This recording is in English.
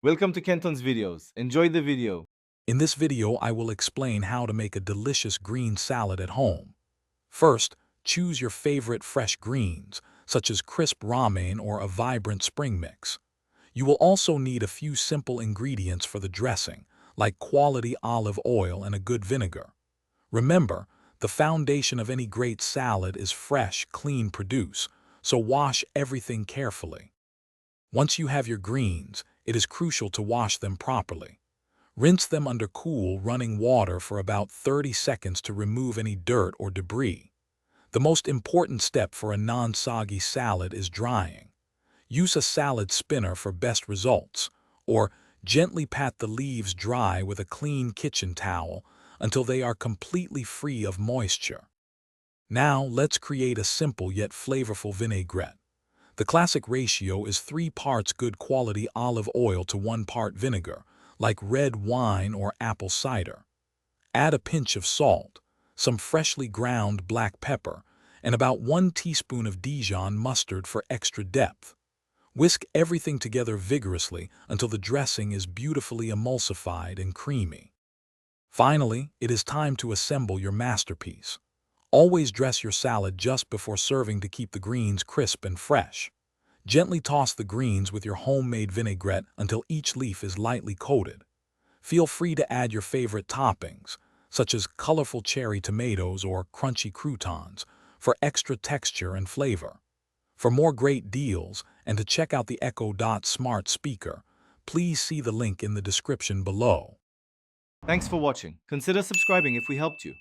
Welcome to Kenton's videos. Enjoy the video. In this video, I will explain how to make a delicious green salad at home. First, choose your favorite fresh greens, such as crisp romaine or a vibrant spring mix. You will also need a few simple ingredients for the dressing, like quality olive oil and a good vinegar. Remember, the foundation of any great salad is fresh, clean produce, so wash everything carefully. Once you have your greens, it is crucial to wash them properly. Rinse them under cool, running water for about 30 seconds to remove any dirt or debris. The most important step for a non-soggy salad is drying. Use a salad spinner for best results, or gently pat the leaves dry with a clean kitchen towel until they are completely free of moisture. Now, let's create a simple yet flavorful vinaigrette. The classic ratio is 3 parts good quality olive oil to 1 part vinegar, like red wine or apple cider. Add a pinch of salt, some freshly ground black pepper, and about 1 teaspoon of Dijon mustard for extra depth. Whisk everything together vigorously until the dressing is beautifully emulsified and creamy. Finally, it is time to assemble your masterpiece. Always dress your salad just before serving to keep the greens crisp and fresh. Gently toss the greens with your homemade vinaigrette until each leaf is lightly coated. Feel free to add your favorite toppings, such as colorful cherry tomatoes or crunchy croutons, for extra texture and flavor. For more great deals and to check out the Echo Dot smart speaker, please see the link in the description below. Thanks for watching. Consider subscribing if we helped you.